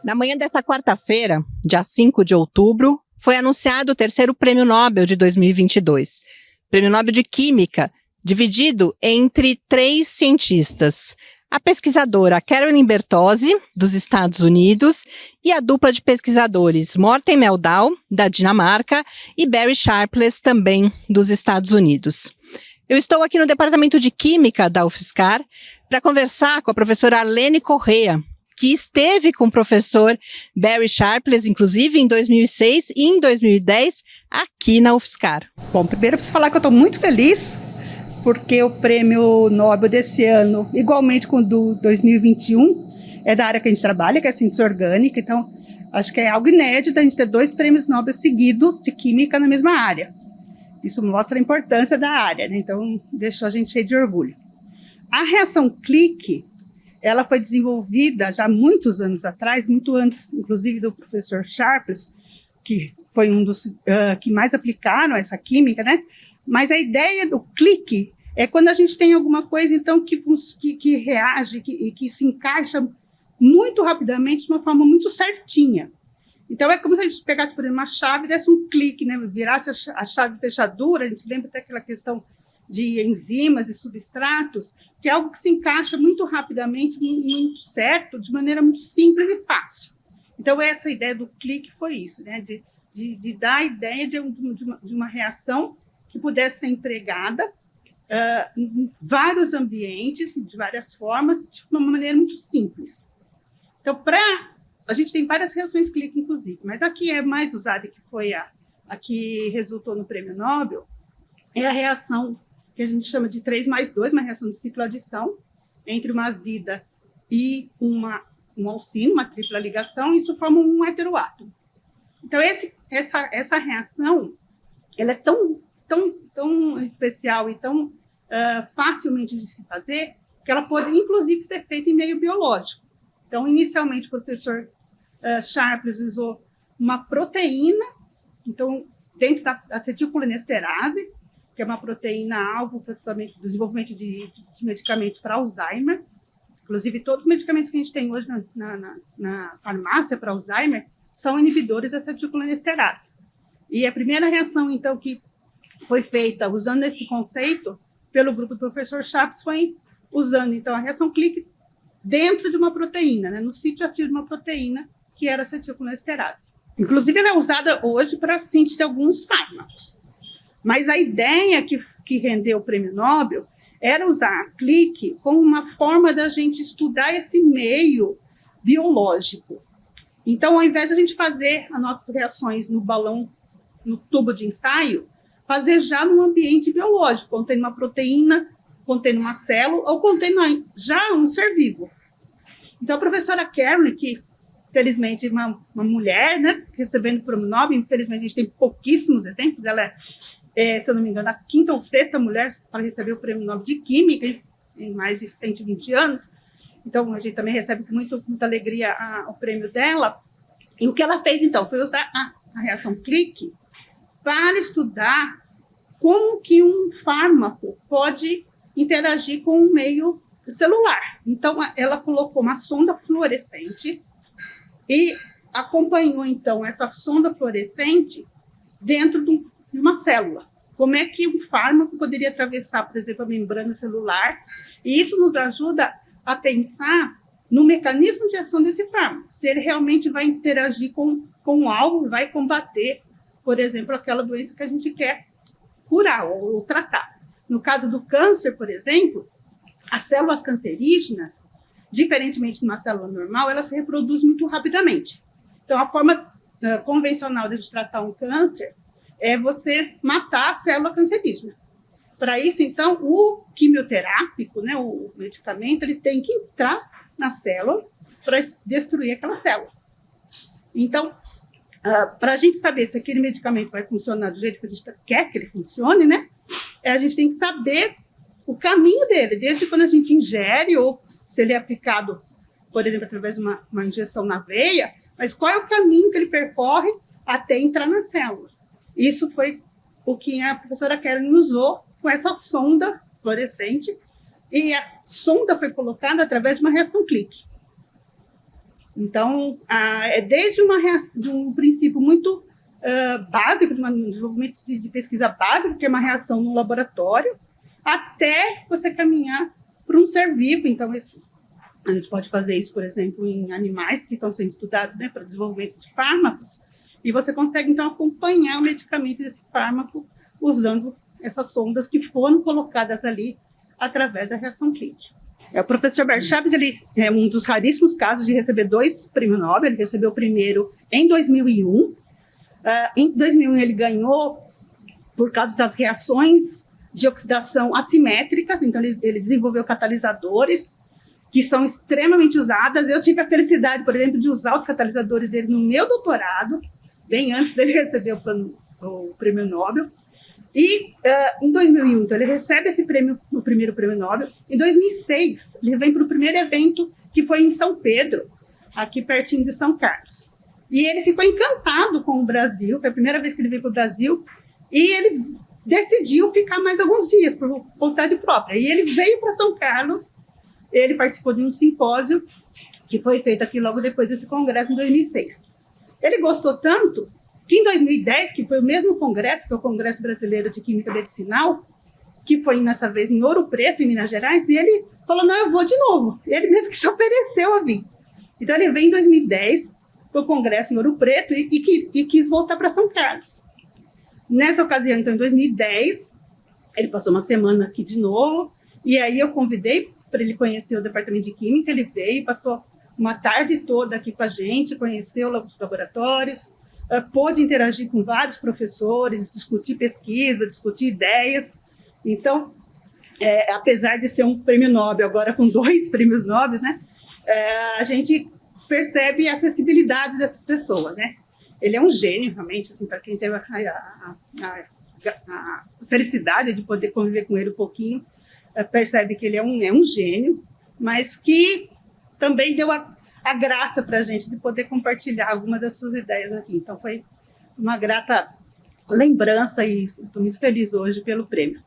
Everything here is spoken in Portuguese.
Na manhã dessa quarta-feira, dia 5 de outubro, foi anunciado o terceiro Prêmio Nobel de 2022. Prêmio Nobel de Química, dividido entre 3 cientistas. A pesquisadora Caroline Bertozzi, dos Estados Unidos, e a dupla de pesquisadores Morten Meldal, da Dinamarca, e Barry Sharpless, também dos Estados Unidos. Eu estou aqui no Departamento de Química da UFSCar para conversar com a professora Arlene Correa, que esteve com o professor Barry Sharpless, inclusive, em 2006 e em 2010, aqui na UFSCar. Bom, primeiro eu preciso falar que eu estou muito feliz, porque o prêmio Nobel desse ano, igualmente com o do 2021, é da área que a gente trabalha, que é a síntese orgânica, então acho que é algo inédito a gente ter 2 prêmios Nobel seguidos de química na mesma área. Isso mostra a importância da área, né? Então deixou a gente cheio de orgulho. A reação clique, ela foi desenvolvida já há muitos anos atrás, muito antes, inclusive, do professor Sharpless, que foi um dos que mais aplicaram essa química, né? Mas a ideia do clique é quando a gente tem alguma coisa, então, que reage e que se encaixa muito rapidamente, de uma forma muito certinha. Então, é como se a gente pegasse, por exemplo, uma chave e desse um clique, né? Virasse a chave fechadura, a gente lembra até aquela questão de enzimas e substratos, que é algo que se encaixa muito rapidamente, muito certo, de maneira muito simples e fácil. Então, essa ideia do clique foi isso, né? De dar a ideia de uma reação que pudesse ser empregada em vários ambientes, de várias formas, de uma maneira muito simples. Então, a gente tem várias reações clique, inclusive, mas a que é mais usada, que foi a que resultou no Prêmio Nobel, é a reação que a gente chama de 3+2, uma reação de cicloadição entre uma azida e um alcino, uma tripla ligação, e isso forma um heteroátomo. Então, essa reação, ela é tão especial e tão facilmente de se fazer, que ela pode, inclusive, ser feita em meio biológico. Então, inicialmente, o professor Sharpless usou uma proteína, então, dentro da acetilcolinesterase, que é uma proteína-alvo para o desenvolvimento de medicamentos para Alzheimer. Inclusive, todos os medicamentos que a gente tem hoje na farmácia para Alzheimer são inibidores da acetilcolinesterase. E a primeira reação, então, que foi feita usando esse conceito pelo grupo do professor Sharpless foi usando, então, a reação clique dentro de uma proteína, né, no sítio ativo de uma proteína, que era a acetilcolinesterase. Inclusive, ela é usada hoje para a síntese de alguns fármacos. Mas a ideia que rendeu o Prêmio Nobel era usar a clique como uma forma da gente estudar esse meio biológico. Então, ao invés de a gente fazer as nossas reações no balão, no tubo de ensaio, fazer já num ambiente biológico, contendo uma proteína, contendo uma célula, ou contendo já um ser vivo. Então, a professora Caroline, que, felizmente, é uma mulher, né, recebendo o Prêmio Nobel, infelizmente, a gente tem pouquíssimos exemplos, ela se eu não me engano, a 5ª ou 6ª mulher para receber o Prêmio Nobel de Química, em mais de 120 anos. Então, a gente também recebe com muita alegria o prêmio dela. E o que ela fez, então, foi usar a reação clique para estudar como que um fármaco pode interagir com o meio celular. Então, ela colocou uma sonda fluorescente e acompanhou, então, essa sonda fluorescente dentro de uma célula. Como é que um fármaco poderia atravessar, por exemplo, a membrana celular? E isso nos ajuda a pensar no mecanismo de ação desse fármaco. Se ele realmente vai interagir com o alvo, vai combater, por exemplo, aquela doença que a gente quer curar ou tratar. No caso do câncer, por exemplo, as células cancerígenas, diferentemente de uma célula normal, elas se reproduzem muito rapidamente. Então, a forma convencional de a gente tratar um câncer é você matar a célula cancerígena. Para isso, então, o quimioterápico, né, o medicamento, ele tem que entrar na célula para destruir aquela célula. Então, para a gente saber se aquele medicamento vai funcionar do jeito que a gente quer que ele funcione, né, a gente tem que saber o caminho dele, desde quando a gente ingere, ou se ele é aplicado, por exemplo, através de uma injeção na veia, mas qual é o caminho que ele percorre até entrar na célula. Isso foi o que a professora Caroline usou com essa sonda fluorescente, e a sonda foi colocada através de uma reação clique. Então, é desde de um princípio muito básico, de um desenvolvimento de pesquisa básica, que é uma reação no laboratório, até você caminhar para um ser vivo. Então, a gente pode fazer isso, por exemplo, em animais que estão sendo estudados, né, para desenvolvimento de fármacos, e você consegue, então, acompanhar o medicamento desse fármaco usando essas sondas que foram colocadas ali através da reação clínica. O professor Bert Chaves, ele é um dos raríssimos casos de receber 2 prêmios Nobel. Ele recebeu o primeiro em 2001. Em 2001 ele ganhou por causa das reações de oxidação assimétricas. Então ele desenvolveu catalisadores que são extremamente usadas. Eu tive a felicidade, por exemplo, de usar os catalisadores dele no meu doutorado, bem antes dele receber o prêmio Nobel. E em 2001, então, ele recebe esse prêmio, o primeiro prêmio Nobel. Em 2006, ele vem para o primeiro evento, que foi em São Pedro, aqui pertinho de São Carlos. E ele ficou encantado com o Brasil, foi a primeira vez que ele veio para o Brasil, e ele decidiu ficar mais alguns dias, por vontade própria. E ele veio para São Carlos, ele participou de um simpósio, que foi feito aqui logo depois desse congresso, em 2006. Ele gostou tanto que em 2010, que foi o mesmo congresso, que é o Congresso Brasileiro de Química Medicinal, que foi nessa vez em Ouro Preto, em Minas Gerais, e ele falou, não, eu vou de novo. Ele mesmo que se ofereceu a vir. Então ele veio em 2010 para o congresso em Ouro Preto e quis voltar para São Carlos. Nessa ocasião, então, em 2010, ele passou uma semana aqui de novo, e aí eu convidei para ele conhecer o departamento de Química. Ele veio, passou uma tarde toda aqui com a gente, conheceu os laboratórios, pôde interagir com vários professores, discutir pesquisa, discutir ideias. Então, apesar de ser um prêmio Nobel, agora com 2 prêmios Nobel, né, a gente percebe a acessibilidade dessa pessoa, né? Ele é um gênio, realmente, assim, para quem teve a felicidade de poder conviver com ele um pouquinho, percebe que ele é um gênio, mas que também deu a graça para a gente de poder compartilhar algumas das suas ideias aqui. Então, foi uma grata lembrança e estou muito feliz hoje pelo prêmio.